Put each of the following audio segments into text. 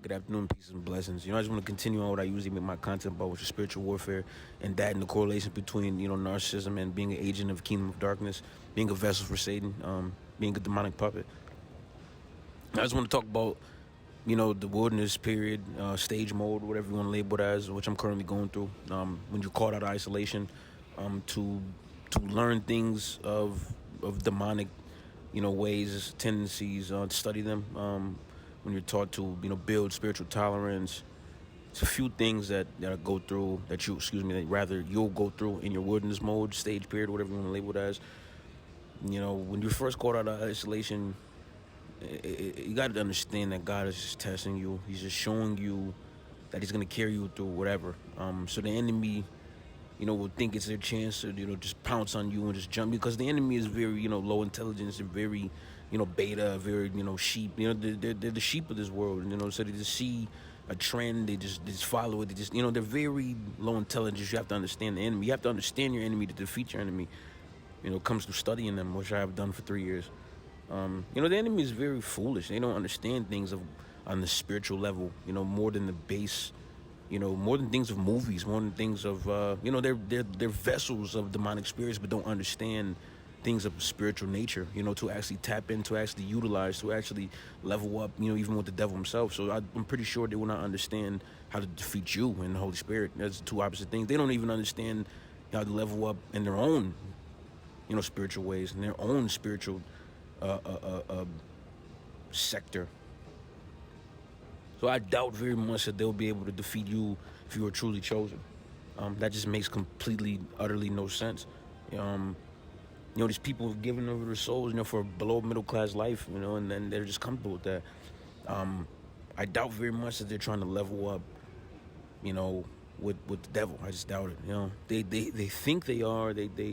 Good afternoon, peace and blessings. I just want to continue on what I usually make my content about, which is spiritual warfare, and that and the correlation between, narcissism and being an agent of the kingdom of darkness, being a vessel for Satan, being a demonic puppet. I just want to talk about, the wilderness period, stage mode, whatever you want to label it as, which I'm currently going through. When you're caught out of isolation, to learn things of demonic, ways, tendencies, to study them. When you're taught to, build spiritual tolerance. It's a few things that I go through that you'll go through in your wilderness mode, stage period, whatever you want to label it as. When you're first caught out of isolation, you got to understand that God is just testing you. He's just showing you that he's going to carry you through whatever. So the enemy, will think it's their chance to, just pounce on you and just jump, because the enemy is very, low intelligence and very, beta, very, sheep. They're the sheep of this world, so they just see a trend, they just follow it. They just, they're very low intelligence. You have to understand the enemy. You have to understand your enemy to defeat your enemy. It comes through studying them, which I have done for 3 years. The enemy is very foolish. They don't understand things on the spiritual level, more than the base, more than things of movies, more than things of, they're vessels of demonic spirits, but don't understand things of spiritual nature, to actually tap in, to actually utilize, to actually level up, even with the devil himself. So I'm pretty sure they will not understand how to defeat you and the Holy Spirit. That's two opposite things. They don't even understand how to level up in their own, spiritual ways, in their own spiritual sector. So I doubt very much that they'll be able to defeat you if you are truly chosen. That just makes completely, utterly no sense. These people have given over their souls, for a below middle class life, and then they're just comfortable with that. I doubt very much that they're trying to level up, with the devil. I just doubt it. They think they are. They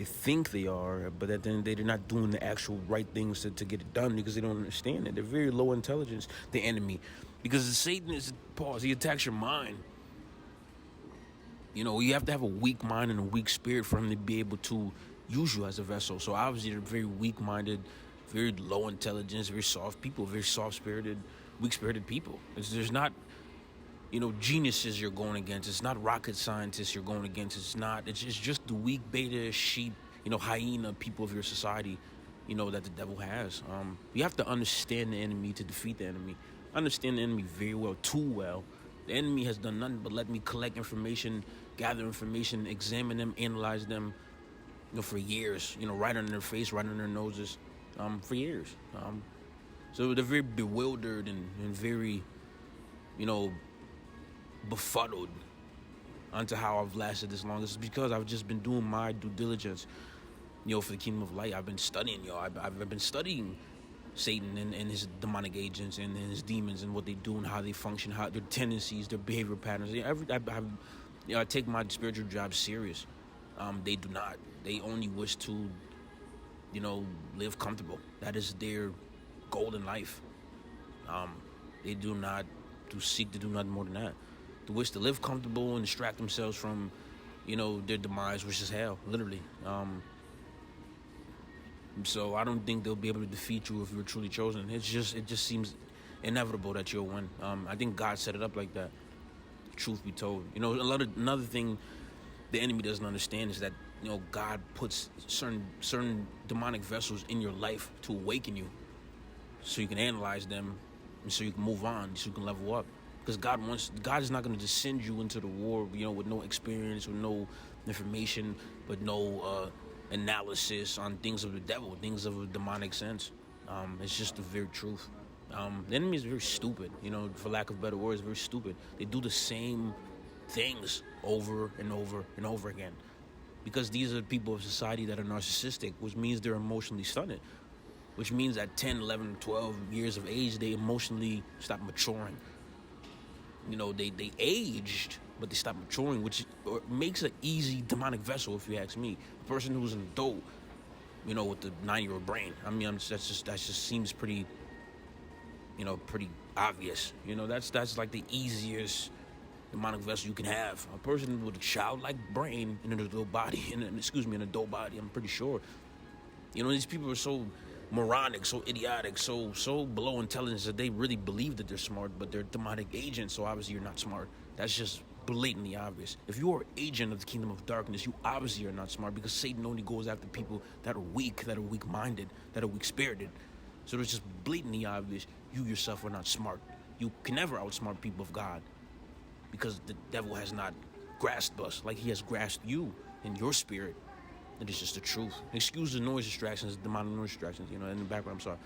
think they are, but then they're not doing the actual right things to get it done, because they don't understand it. They're very low intelligence, the enemy, because Satan he attacks your mind. You have to have a weak mind and a weak spirit for him to be able to use you as a vessel. So obviously they're very weak-minded, very low intelligence, very soft people, very soft-spirited, weak-spirited people. There's not, geniuses you're going against. It's not rocket scientists you're going against. It's just the weak beta sheep, hyena people of your society, that the devil has. You have to understand the enemy to defeat the enemy. I understand the enemy very well, too well. The enemy has done nothing but let me collect information, gather information, examine them, analyze them, for years, right on their face, right on their noses, for years. So they're very bewildered and very, befuddled onto how I've lasted this long. This is because I've just been doing my due diligence, for the kingdom of light. I've been studying, I've been studying Satan and his demonic agents and his demons and what they do and how they function, how their tendencies, their behavior patterns. I take my spiritual job serious. They do not. They only wish to, live comfortable. That is their goal in life. They do not seek to do nothing more than that. They wish to live comfortable and distract themselves from, their demise, which is hell, literally. So I don't think they'll be able to defeat you if you're truly chosen. It just seems inevitable that you'll win. I think God set it up like that. Truth be told, another thing the enemy doesn't understand is that God puts certain demonic vessels in your life to awaken you, so you can analyze them, and so you can move on, so you can level up. Because God is not going to just send you into the war, with no experience, with no information, but no analysis on things of the devil, things of a demonic sense. It's just the very truth. The enemy is very stupid, for lack of better words, very stupid. They do the same things over and over and over again, because these are people of society that are narcissistic, which means they're emotionally stunted, which means at 10, 11, 12 years of age, they emotionally stop maturing. They aged, but they stop maturing, which makes an easy demonic vessel, if you ask me. A person who's an adult, with the 9-year-old brain. I mean, that just seems pretty, pretty obvious. That's like the easiest demonic vessel you can have. A person with a childlike brain in an adult body, an adult body. I'm pretty sure. These people are so moronic, so idiotic, so below intelligence that they really believe that they're smart, but they're demonic agents. So obviously you're not smart. That's just blatantly obvious. If you are an agent of the kingdom of darkness, you obviously are not smart, because Satan only goes after people that are weak-minded, that are weak-spirited. So it's just blatantly obvious you yourself are not smart. You can never outsmart people of God, because the devil has not grasped us like he has grasped you in your spirit. It is just the truth. Excuse the noise distractions, demonic noise distractions, in the background. I'm sorry.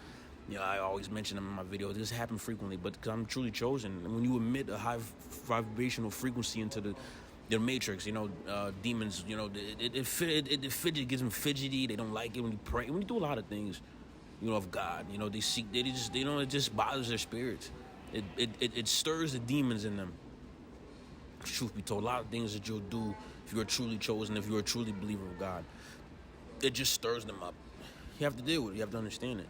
I always mention them in my videos. This happens frequently, but because I'm truly chosen. And when you emit a high vibrational frequency into the matrix, demons, it gives them fidgety. They don't like it when you pray. When you do a lot of things, of God, it just bothers their spirits. It stirs the demons in them. Truth be told, a lot of things that you'll do if you're truly chosen, if you're a truly believer of God, it just stirs them up. You have to deal with it. You have to understand it.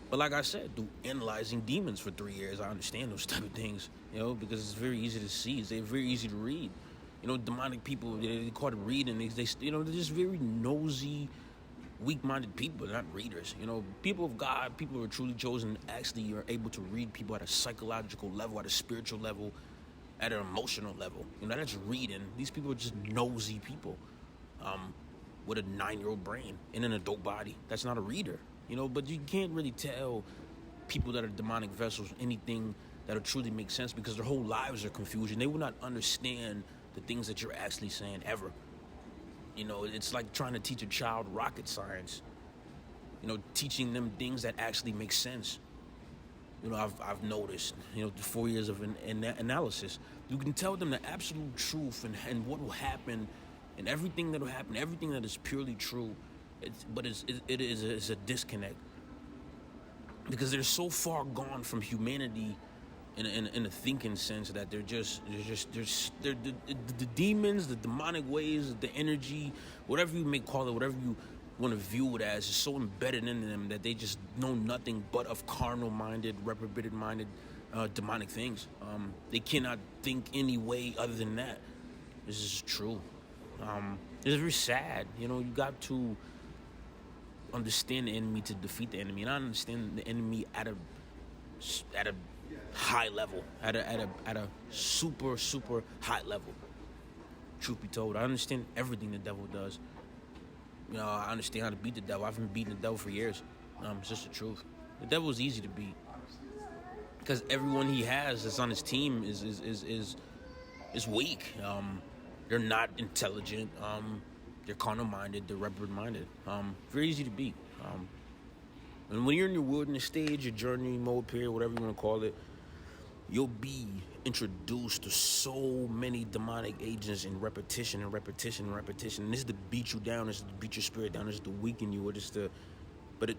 But like I said, through analyzing demons for 3 years, I understand those type of things, because it's very easy to see. It's very easy to read. Demonic people, they call it reading. They're just very nosy, weak-minded people, not readers. People of God, people who are truly chosen, actually are able to read people at a psychological level, at a spiritual level, at an emotional level. That's reading. These people are just nosy people with a 9-year-old brain in an adult body. That's not a reader, but you can't really tell people that are demonic vessels anything that'll truly make sense, because their whole lives are confusion. They will not understand the things that you're actually saying ever. It's like trying to teach a child rocket science, teaching them things that actually make sense. I've noticed, the 4 years of analysis, you can tell them the absolute truth and what will happen, and everything that will happen, everything that is purely true, but it is a disconnect, because they're so far gone from humanity in a thinking sense that they're the demons, the demonic ways, the energy, whatever you may call it, whatever you want to view it as, is so embedded in them that they just know nothing but of carnal-minded, reprobated-minded, demonic things. They cannot think any way other than that. This is true. It's very sad. You got to understand the enemy to defeat the enemy, and I understand the enemy at a high level, at a super high level. Truth be told, I understand everything the devil does. I understand how to beat the devil. I've been beating the devil for years. It's just the truth. The devil is easy to beat, because everyone he has that's on his team is weak. They're not intelligent. They're carnal-minded. They're reprobate-minded. Very easy to beat. And when you're in your wilderness stage, your journey mode period, whatever you want to call it, you'll be introduced to so many demonic agents in repetition. And this is to beat you down. This is to beat your spirit down. This is to weaken you. But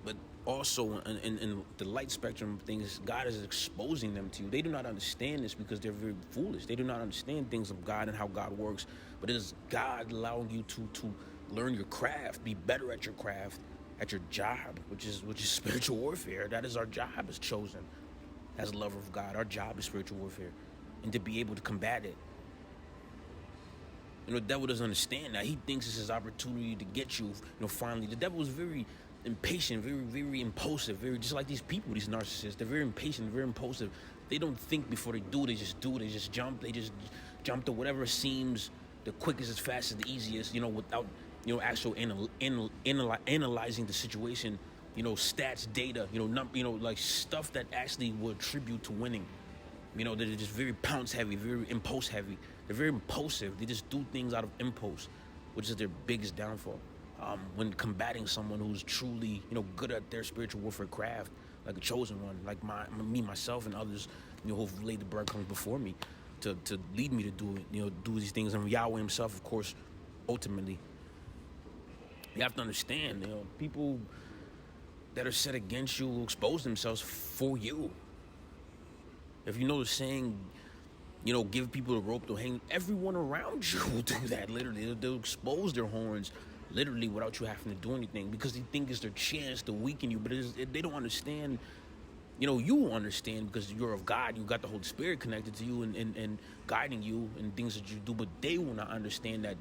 also in the light spectrum of things, God is exposing them to you. They do not understand this because they're very foolish. They do not understand things of God and how God works. But it is God allowing you to learn your craft, be better at your craft, at your job, which is spiritual warfare. That is our job as chosen. As a lover of God, our job is spiritual warfare, and to be able to combat it. The devil doesn't understand that. He thinks it's his opportunity to get you. Finally, the devil is very impatient, very impulsive, very just like these people, these narcissists. They're very impatient, very impulsive. They don't think before they do. They just do. They just jump. They just jump to whatever seems the quickest, as fast as the easiest. Without actual analyzing the situation. Stats, data, like stuff that actually will attribute to winning. They're just very pounce heavy, very impulse heavy. They're very impulsive. They just do things out of impulse, which is their biggest downfall. When combating someone who's truly, good at their spiritual warfare craft, like a chosen one, like me, myself, and others, who've laid the breadcrumbs before me to lead me to do it, do these things. And Yahweh himself, of course, ultimately. You have to understand, people that are set against you will expose themselves for you. If you know the saying, give people a rope to hang, everyone around you will do that, literally. They'll expose their horns, literally, without you having to do anything, because they think it's their chance to weaken you. But they don't understand. You will understand because you're of God. You got the Holy Spirit connected to you and guiding you in things that you do. But they will not understand that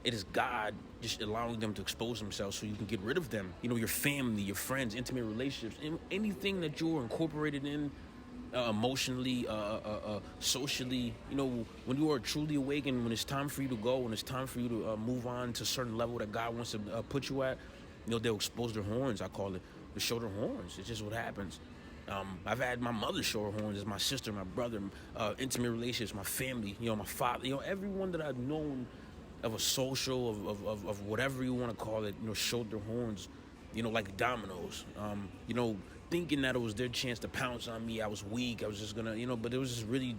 It is God just allowing them to expose themselves so you can get rid of them. You know, your family, your friends, intimate relationships, anything that you're incorporated in emotionally, socially. You know, when you are truly awakened, when it's time for you to go, when it's time for you to move on to a certain level that God wants to put you at, you know, they'll expose their horns, I call it. They show their horns. It's just what happens. I've had my mother show her horns, as my sister, my brother, intimate relationships, my family, you know, my father, you know, everyone that I've known of a social, of whatever you want to call it, you know, showed their horns, you know, like dominoes. You know, thinking that it was their chance to pounce on me. I was weak. I was just gonna, you know, but it was just really,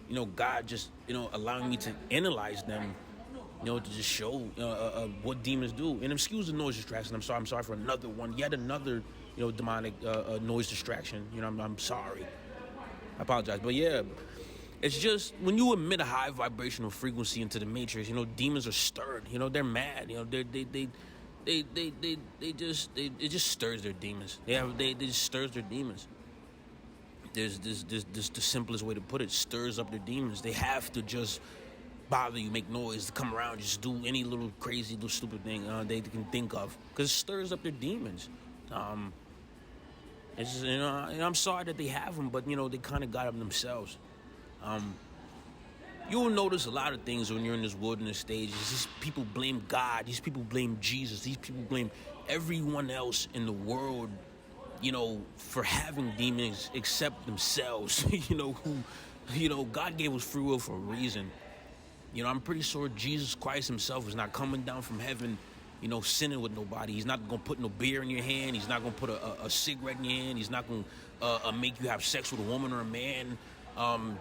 you know, God just, you know, allowing me to analyze them, you know, to just show what demons do. And excuse the noise distraction. I'm sorry for another one. Yet another, you know, demonic noise distraction. You know, I'm sorry. I apologize. But yeah, it's just when you emit a high vibrational frequency into the matrix, you know, demons are stirred. You know, they're mad. You know, it just stirs their demons. They just stirs their demons. There's this the simplest way to put it. Stirs up their demons. They have to just bother you, make noise, come around, just do any little crazy, little stupid thing they can think of, because it stirs up their demons. It's just, you know, and I'm sorry that they have them, but you know, they kind of got them themselves. You'll notice a lot of things when you're in this wilderness stage. These people blame God. These people blame Jesus. These people blame everyone else in the world, you know, for having demons except themselves. God gave us free will for a reason. You know, I'm pretty sure Jesus Christ himself is not coming down from heaven, you know, sinning with nobody. He's not going to put no beer in your hand. He's not going to put a cigarette in your hand. He's not going to make you have sex with a woman or a man.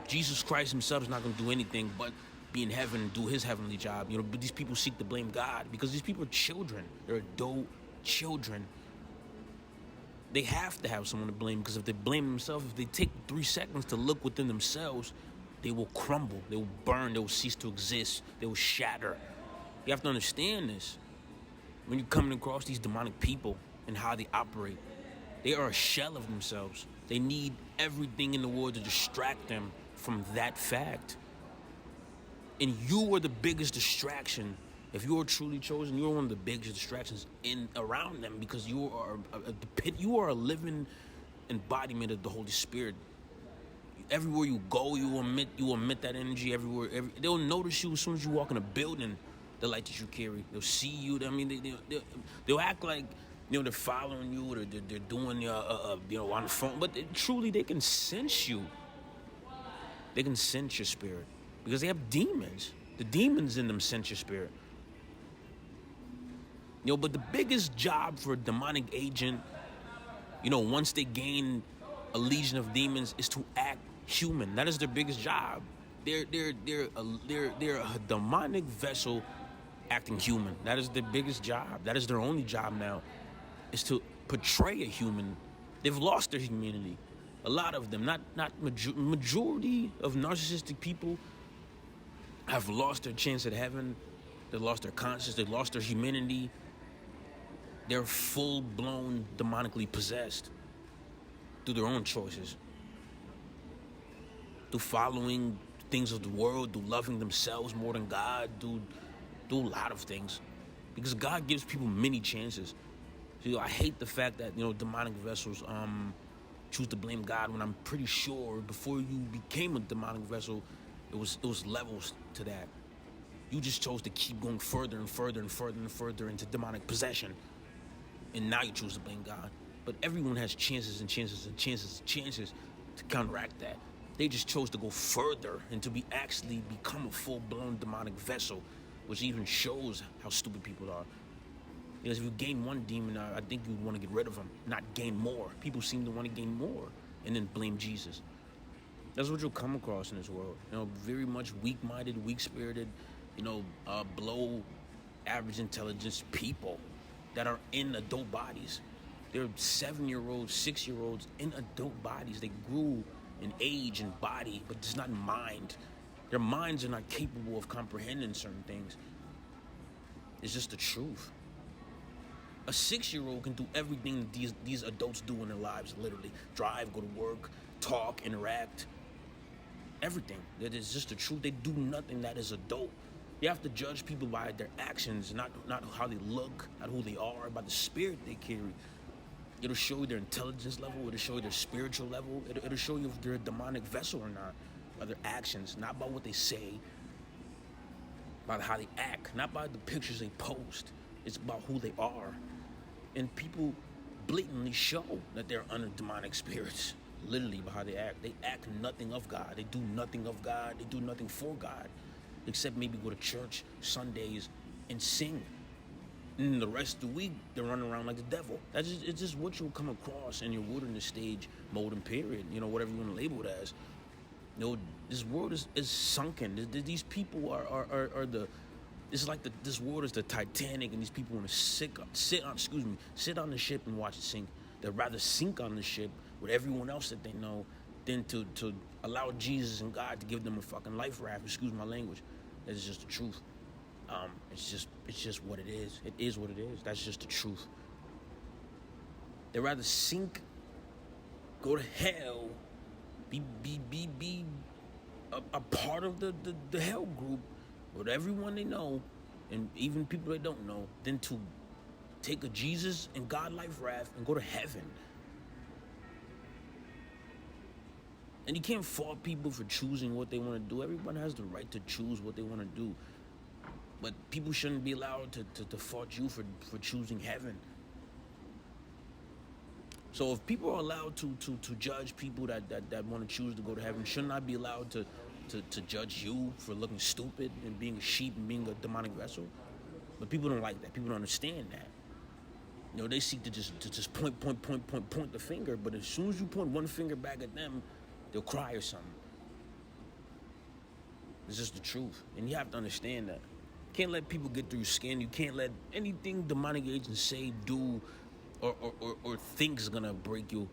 Jesus Christ himself is not going to do anything but be in heaven and do his heavenly job. You know, but these people seek to blame God because these people are children. They're adult children. They have to have someone to blame, because if they blame themselves, if they take 3 seconds to look within themselves, they will crumble, they will burn, they will cease to exist, they will shatter. You have to understand this. When you're coming across these demonic people and how they operate, they are a shell of themselves. They need everything in the world to distract them from that fact. And you are the biggest distraction. If you are truly chosen, you are one of the biggest distractions around them, because you are a living embodiment of the Holy Spirit. Everywhere you go, you emit that energy everywhere. They'll notice you as soon as you walk in a building, the light that you carry. They'll see you. I mean, they'll act like, you know, they're following you, or they're doing you know, on the phone. But truly, they can sense you. They can sense your spirit because they have demons. The demons in them sense your spirit. You know, but the biggest job for a demonic agent, you know, once they gain a legion of demons, is to act human. That is their biggest job. They're a demonic vessel acting human. That is their biggest job. That is their only job now, is to portray a human. They've lost their humanity. A lot of them, not majority of narcissistic people have lost their chance at heaven. They lost their conscience. They lost their humanity. They're full-blown demonically possessed through their own choices, through following things of the world, through loving themselves more than God, through a lot of things. Because God gives people many chances. So I hate the fact that, you know, demonic vessels choose to blame God, when I'm pretty sure before you became a demonic vessel, it was levels to that. You just chose to keep going further and further and further and further into demonic possession. And now you choose to blame God. But everyone has chances and chances and chances and chances to counteract that. They just chose to go further and to actually become a full-blown demonic vessel, which even shows how stupid people are. Because if you gain one demon, I think you want to get rid of them, not gain more. People seem to want to gain more and then blame Jesus. That's what you'll come across in this world. You know, very much weak-minded, weak-spirited, you know, below average intelligence people that are in adult bodies. They're 7-year-olds, 6-year-olds in adult bodies. They grew in age and body, but just not in mind. Their minds are not capable of comprehending certain things. It's just the truth. A 6-year-old can do everything that these adults do in their lives, literally. Drive, go to work, talk, interact. Everything. That is just the truth. They do nothing that is adult. You have to judge people by their actions, not how they look, not who they are, by the spirit they carry. It'll show you their intelligence level. It'll show you their spiritual level. It'll show you if they're a demonic vessel or not, by their actions, not by what they say, by how they act, not by the pictures they post. It's about who they are. And people blatantly show that they're under demonic spirits, literally by how they act. They act nothing of God. They do nothing of God. They do nothing for God, except maybe go to church Sundays and sing. And the rest of the week, they're running around like the devil. It's just what you'll come across in your wilderness stage mode and period. Whatever you want to label it as. This world is sunken. These people are the. It's like this world is the Titanic, and these people want to sit on the ship and watch it sink. They'd rather sink on the ship with everyone else that they know than to allow Jesus and God to give them a fucking life raft. Excuse my language. That's just the truth. It's just what it is. It is what it is. That's just the truth. They'd rather sink, go to hell, be a part of the hell group with everyone they know, and even people they don't know, than to take a Jesus and God life raft and go to heaven. And you can't fault people for choosing what they want to do. Everyone has the right to choose what they want to do. But people shouldn't be allowed to fault you for choosing heaven. So if people are allowed to judge people that want to choose to go to heaven, shouldn't I be allowed to judge you for looking stupid and being a sheep and being a demonic vessel? But people don't like that. People don't understand that. They seek to just point the finger. But as soon as you point one finger back at them, they'll cry or something. It's just the truth. And you have to understand that. You can't let people get through your skin. You can't let anything demonic agents say, do, or think is gonna break you.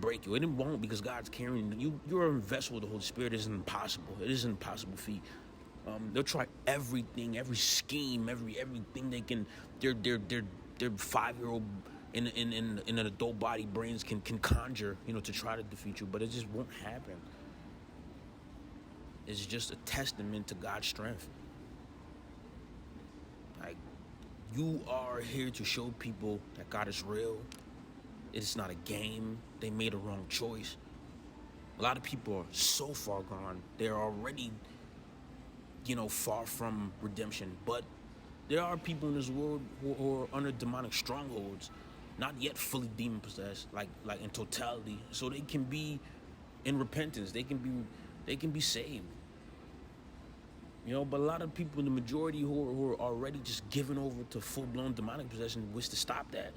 And it won't, because God's carrying you. You're a vessel with the Holy Spirit. It isn't impossible. It is an impossible feat. They'll try everything, every scheme, everything they can. Their 5-year-old in an adult body brains can conjure, to try to defeat you, but it just won't happen. It's just a testament to God's strength. Like, you are here to show people that God is real. It's not a game. They made a wrong choice. A lot of people are so far gone. They're already, far from redemption. But there are people in this world who are under demonic strongholds, not yet fully demon possessed, like in totality. So they can be in repentance. They can be saved. But a lot of people, the majority who are already just given over to full-blown demonic possession, wish to stop that.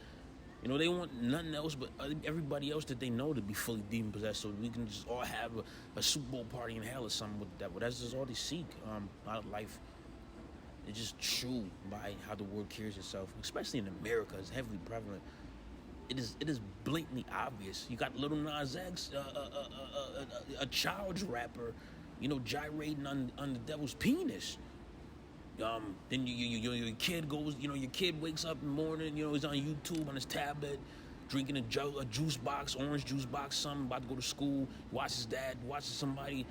They want nothing else but everybody else that they know to be fully demon possessed, so we can just all have a Super Bowl party in hell or something with the devil. That's just all they seek out of life. It's just true by how the world carries itself, especially in America. It's heavily prevalent. It is blatantly obvious. You got Lil Nas X, a child rapper, gyrating on the devil's penis. Then your kid goes, your kid wakes up in the morning, he's on YouTube on his tablet, drinking a juice box, orange juice box, something, about to go to school, watches dad, watches somebody,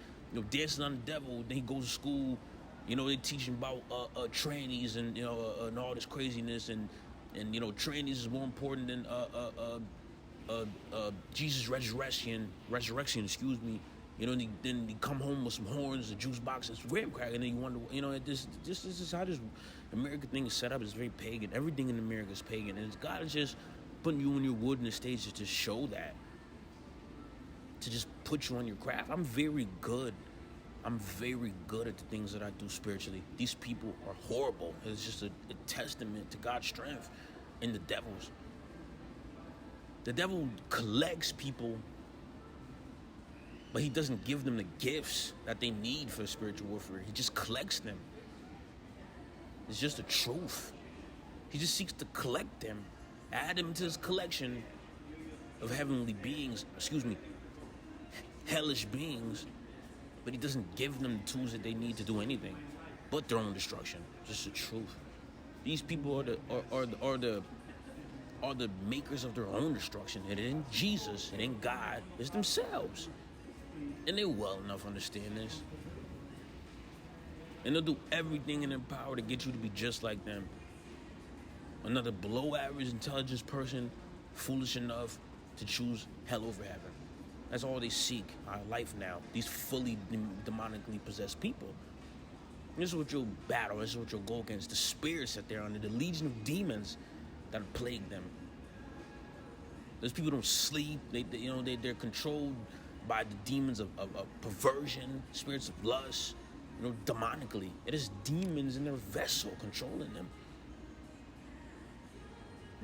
dancing on the devil, then he goes to school, they teach him about trannies and, and all this craziness, and trannies is more important than Jesus' resurrection, then you come home with some horns, a juice box, and some graham cracker, and then you wonder, this is how this American thing is set up. It's very pagan. Everything in America is pagan, and God is just putting you in your wilderness stage to just show that, to just put you on your craft. I'm very good at the things that I do spiritually. These people are horrible. It's just a testament to God's strength and the devil's. The devil collects people, but he doesn't give them the gifts that they need for spiritual warfare. He just collects them. It's just the truth. He just seeks to collect them, add them to his collection of heavenly beings, hellish beings, but he doesn't give them the tools that they need to do anything but their own destruction. Just the truth. These people are the makers of their own destruction. It ain't Jesus, it ain't God, it's themselves. And they well enough understand this. And they'll do everything in their power to get you to be just like them. Another below average intelligence person, foolish enough to choose hell over heaven. That's all they seek out of life now. These fully demonically possessed people. This is what you'll battle. This is what you'll go against. The spirits that they're under, the legion of demons that plague them. Those people don't sleep. They're controlled by the demons of perversion, spirits of lust, demonically. It is demons in their vessel controlling them.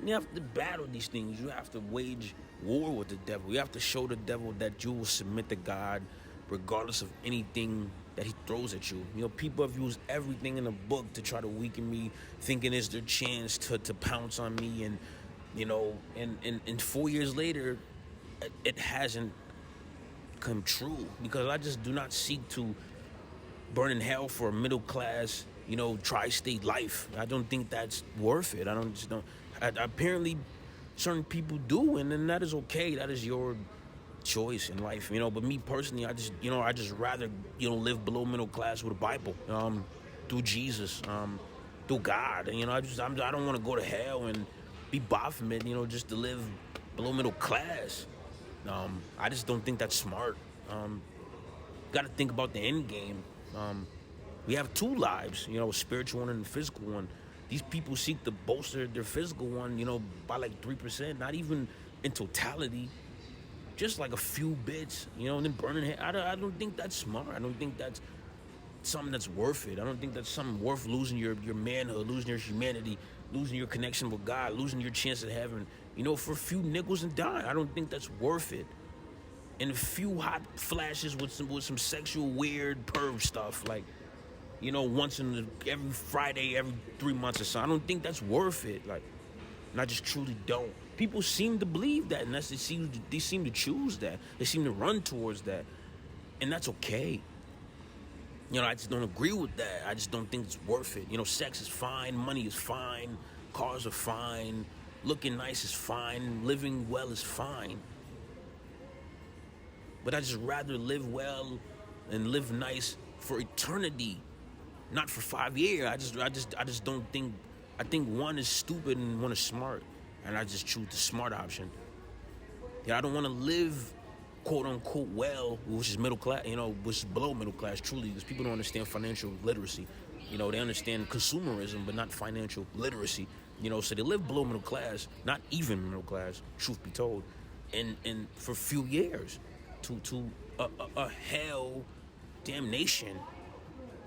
You have to battle these things. You have to wage war with the devil. You have to show the devil that you will submit to God regardless of anything that he throws at you. People have used everything in the book to try to weaken me, thinking it's their chance to pounce on me. And, and 4 years later, it hasn't come true, because I just do not seek to burn in hell for a middle class, tri-state life. I don't think that's worth it. Apparently, certain people do, and then that is okay. That is your choice in life, But me personally, I just rather, live below middle class with a Bible, through Jesus, through God. And, I don't want to go to hell and be Baphomet, just to live below middle class. I just don't think that's smart. Got to think about the end game. We have two lives, a spiritual one and a physical one. These people seek to bolster their physical one, by like 3%, not even in totality, just like a few bits, and then burning it. I don't think that's smart. I don't think that's something that's worth it. I don't think that's something worth losing your manhood, losing your humanity, losing your connection with God, losing your chance at heaven, for a few nickels and dimes. I don't think that's worth it. And a few hot flashes with some sexual weird perv stuff, like, once every Friday, every 3 months or so. I don't think that's worth it. Like, and I just truly don't. People seem to believe that, and they seem to choose that. They seem to run towards that, and that's okay. I just don't agree with that. I just don't think it's worth it. Sex is fine, money is fine, cars are fine, looking nice is fine, living well is fine. But I just rather live well and live nice for eternity, not for 5 years. I just don't think. I think one is stupid and one is smart, and I just choose the smart option. I don't want to live, quote unquote, well, which is middle class, which is below middle class, truly, because people don't understand financial literacy. They understand consumerism, but not financial literacy. So they live below middle class, not even middle class, truth be told, and for a few years. To a hell damnation.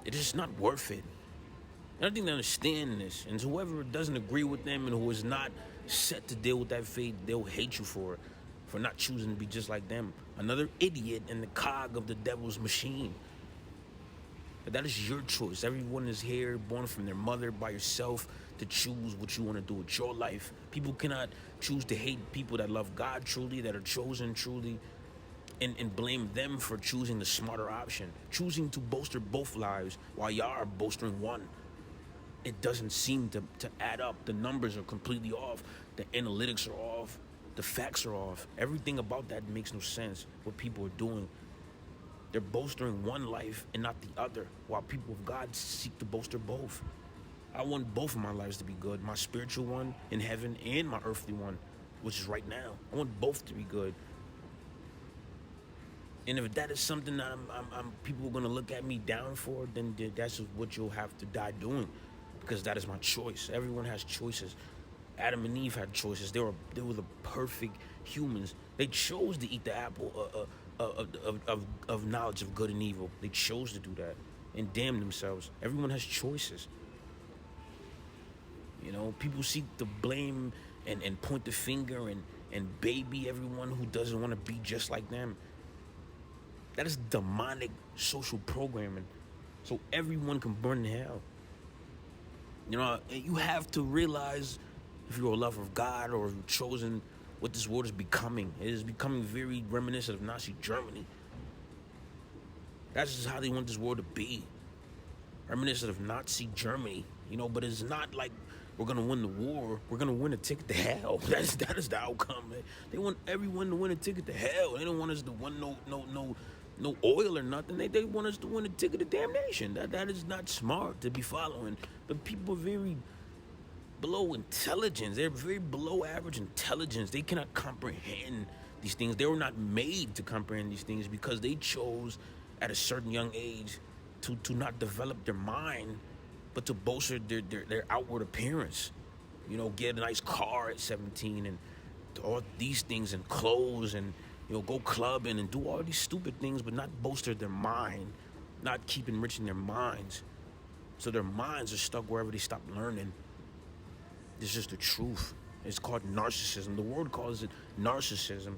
It is not worth it. And I think they understand this. And whoever doesn't agree with them and who is not set to deal with that fate, they'll hate you for it, for not choosing to be just like them. Another idiot in the cog of the devil's machine. But that is your choice. Everyone is here, born from their mother, by yourself, to choose what you want to do with your life. People cannot choose to hate people that love God truly, that are chosen truly, and blame them for choosing the smarter option, choosing to bolster both lives while y'all are bolstering one. It doesn't seem to add up. The numbers are completely off. The analytics are off. The facts are off. Everything about that makes no sense, what people are doing. They're bolstering one life and not the other, while people of God seek to bolster both. I want both of my lives to be good, my spiritual one in heaven and my earthly one, which is right now. I want both to be good. And if that is something that people are going to look at me down for, then that's what you'll have to die doing, because that is my choice. Everyone has choices. Adam and Eve had choices. They were the perfect humans. They chose to eat the apple of knowledge of good and evil. They chose to do that and damn themselves. Everyone has choices. People seek to blame and point the finger and baby everyone who doesn't want to be just like them. That is demonic social programming. So everyone can burn in hell. You have to realize, if you're a lover of God or if you've chosen what this world is becoming. It is becoming very reminiscent of Nazi Germany. That's just how they want this world to be. Reminiscent of Nazi Germany. But it's not like we're going to win the war. We're going to win a ticket to hell. That is the outcome. They want everyone to win a ticket to hell. They don't want us to win no no oil or nothing. They want us to win a ticket of damnation. That is not smart to be following. But people are very below intelligence. They're very below average intelligence. They cannot comprehend these things. They were not made to comprehend these things because they chose at a certain young age to not develop their mind, but to bolster their outward appearance. You know, get a nice car at 17 and all these things and clothes and, you know, go clubbing and do all these stupid things, but not bolster their mind, not keep enriching their minds. So their minds are stuck wherever they stop learning. It's just the truth. It's called narcissism. The world calls it narcissism.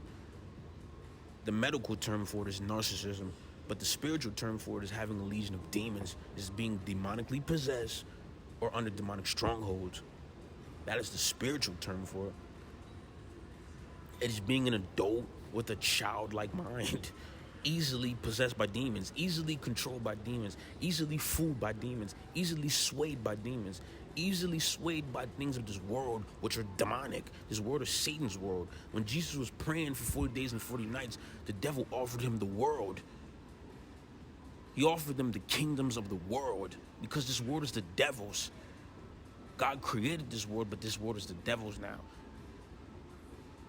The medical term for it is narcissism, but the spiritual term for it is having a legion of demons, is being demonically possessed or under demonic strongholds. That is the spiritual term for it. It is being an adult with a childlike mind, easily possessed by demons, easily controlled by demons, easily fooled by demons, easily swayed by demons, easily swayed by things of this world, which are demonic. This world is Satan's world. When Jesus was praying for 40 days and 40 nights, the devil offered him the world. He offered them the kingdoms of the world because this world is the devil's. God created this world, but this world is the devil's now.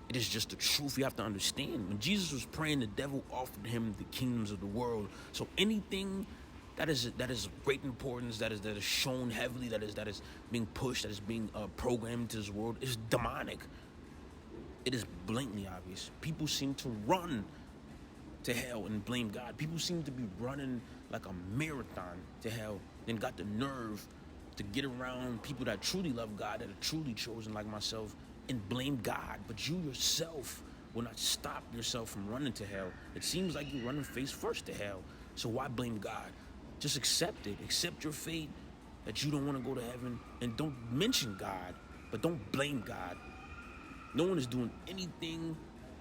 It is just the truth you have to understand. When Jesus was praying, the devil offered him the kingdoms of the world. So anything that is of great importance, that is shown heavily, that is being pushed, that is being programmed into this world, is demonic. It is blatantly obvious. People seem to run to hell and blame God. People seem to be running like a marathon to hell, then got the nerve to get around people that truly love God, that are truly chosen like myself, and blame God. But you yourself will not stop yourself from running to hell. It seems like you're running face first to hell. So why blame God? Just accept it. Accept your fate, that you don't want to go to heaven, and don't mention God, but don't blame God. No one is doing anything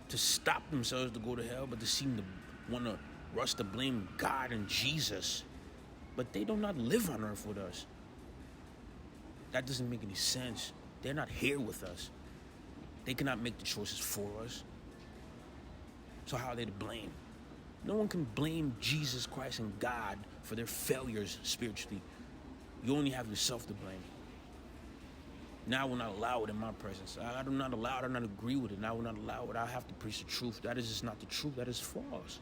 to stop themselves to go to hell, but they seem to want to rush to blame God and Jesus. But they do not live on earth with us. That doesn't make any sense. They're not here with us. They cannot make the choices for us. So how are they to blame? No one can blame Jesus Christ and God for their failures spiritually. You only have yourself to blame. Now I will not allow it in my presence. I do not allow it. I do not agree with it. Now I will not allow it. I have to preach the truth. That is just not the truth. That is false.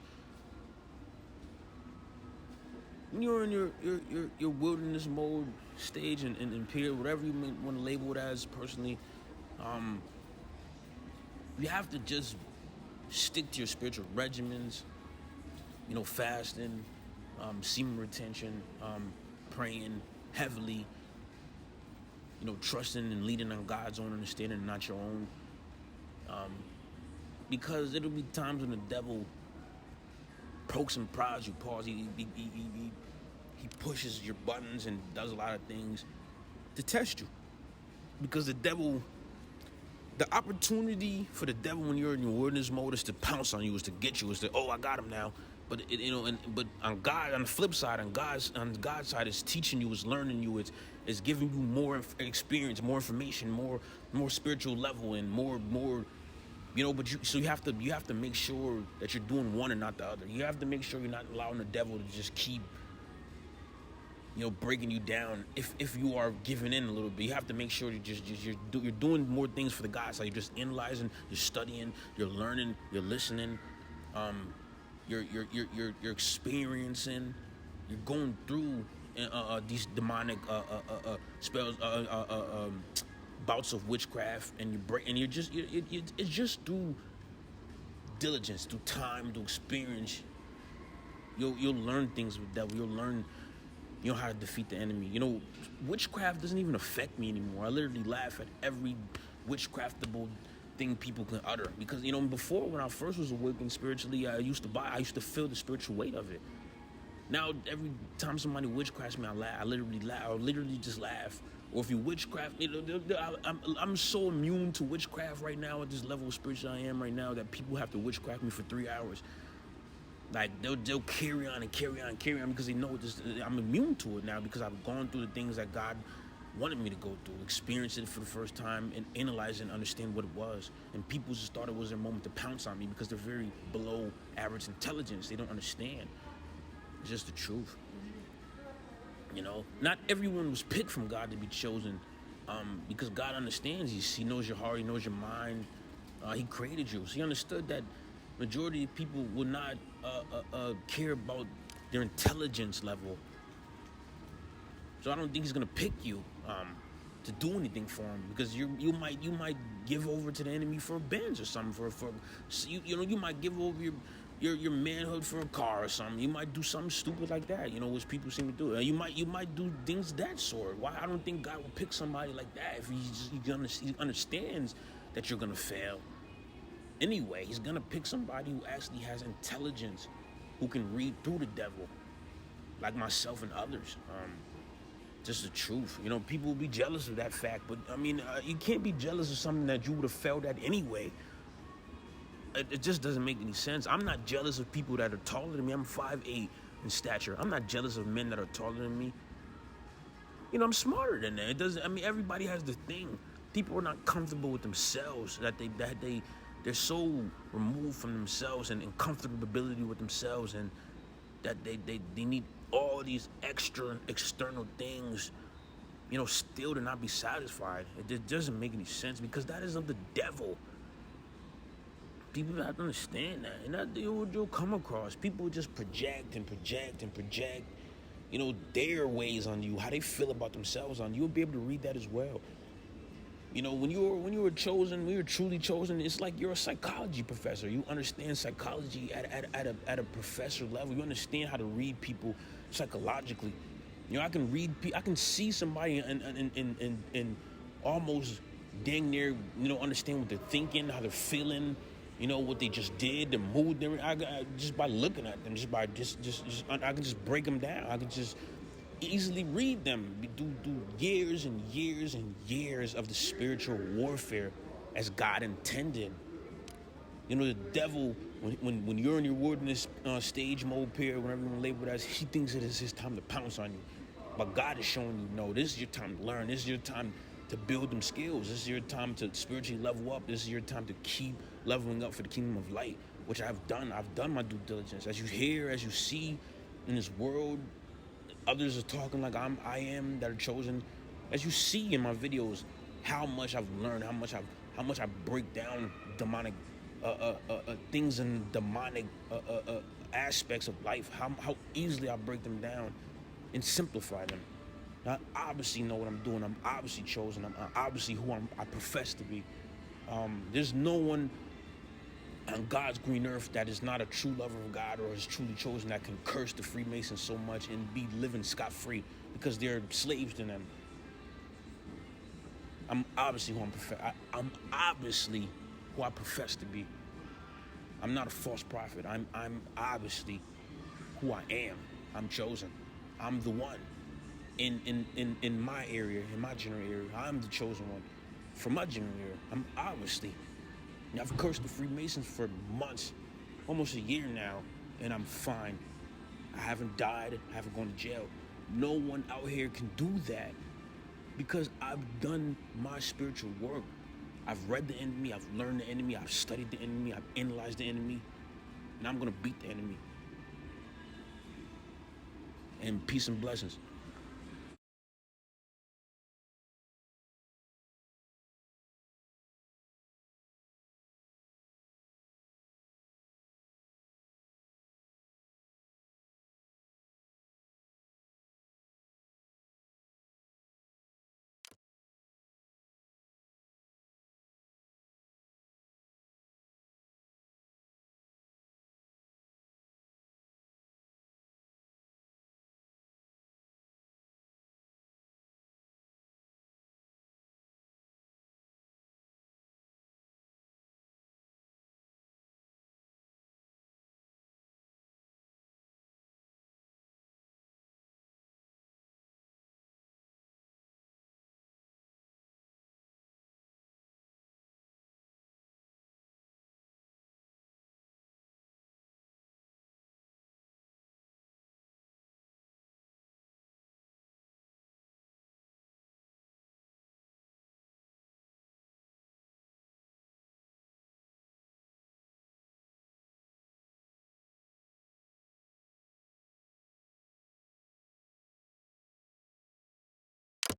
When you're in your wilderness mode stage and period, whatever you want to label it as personally, you have to just stick to your spiritual regimens, you know, fasting, semen retention, praying heavily, you know, trusting and leading on God's own understanding and not your own. Because it'll be times when the devil pokes and prods you, he pushes your buttons and does a lot of things to test you. Because the opportunity for the devil when you're in your wilderness mode is to pounce on you, is to get you, is to, oh, I got him now. But but on God, on the flip side, on God's side, is teaching you, is learning you, is giving you more experience, more information, more spiritual level, and more. You know, but you have to make sure that you're doing one and not the other. You have to make sure you're not allowing the devil to just keep, you know, breaking you down. If you are giving in a little bit, you have to make sure you're doing more things for the God side. You're just analyzing, you're studying, you're learning, you're listening, you're experiencing, you're going through these demonic spells, bouts of witchcraft, and it's just through diligence, through time, through experience. You'll learn things with the devil. You'll learn, you know, how to defeat the enemy. You know, witchcraft doesn't even affect me anymore. I literally laugh at every witchcraftable thing people can utter, because, you know, before, when I first was awakened spiritually, I used to feel the spiritual weight of it. Now every time somebody witchcrafts me, I laugh. I literally just laugh. Or if you witchcraft, you know, I'm so immune to witchcraft right now at this level of spiritual I am right now, that people have to witchcraft me for 3 hours. Like, they'll carry on because they know I'm immune to it now, because I've gone through the things that God wanted me to go through, experience it for the first time, and analyze and understand what it was. And people just thought it was their moment to pounce on me because they're very below average intelligence. They don't understand. It's just the truth. You know, not everyone was picked from God to be chosen, because God understands you. He knows your heart. He knows your mind. He created you. So he understood that majority of people would not care about their intelligence level. So I don't think he's gonna pick you to do anything for him, because you might give over to the enemy for a Benz or something, for you might give over your manhood for a car or something. You might do something stupid like that, which people seem to do. You might do things that sort. Why? I don't think God will pick somebody like that if he understands that you're gonna fail. Anyway, he's gonna pick somebody who actually has intelligence, who can read through the devil, like myself and others. Just the truth. People will be jealous of that fact, but I mean, you can't be jealous of something that you would have failed at anyway. It just doesn't make any sense. I'm not jealous of people that are taller than me. I'm 5'8" in stature. I'm not jealous of men that are taller than me. I'm smarter than that. It doesn't. I mean, everybody has the thing. People are not comfortable with themselves. They're so removed from themselves and comfortability with themselves, and that they need all these extra external things, still to not be satisfied. It doesn't make any sense, because that is of the devil. People have to understand that, and that you'll come across. People just project and project and project, their ways on you, how they feel about themselves on you. You'll be able to read that as well. When you were chosen, when you're truly chosen, it's like you're a psychology professor. You understand psychology at a professor level. You understand how to read people psychologically. I can see somebody and almost dang near, understand what they're thinking, how they're feeling, what they just did, the mood. Just by looking at them, I can just break them down. I can just easily read them. Do years and years and years of the spiritual warfare as God intended. The devil, when you're in your wilderness stage mode period, when everyone labeled as, he thinks it is his time to pounce on you. But God is showing you, no, this is your time to learn. This is your time to build them skills. This is your time to spiritually level up. This is your time to keep leveling up for the kingdom of light, which I've done. I've done my due diligence. As you hear, as you see in this world, others are talking like I am that are chosen. As you see in my videos, how much I've learned, how much I break down demonic things and demonic aspects of life, how easily I break them down and simplify them. I obviously know what I'm doing. I'm obviously chosen. I'm obviously who I profess to be. There's no one on God's green earth that is not a true lover of God or is truly chosen that can curse the Freemasons so much and be living scot-free because they're slaves to them. I'm obviously who I'm obviously who I profess to be. I'm not a false prophet. I'm obviously who I am. I'm chosen. I'm the one in my area, in my general area. I'm the chosen one for my general area. I'm obviously. I've cursed the Freemasons for months, almost a year now, and I'm fine. I haven't died. I haven't gone to jail. No one out here can do that because I've done my spiritual work. I've read the enemy. I've learned the enemy. I've studied the enemy. I've analyzed the enemy, and I'm going to beat the enemy. And peace and blessings.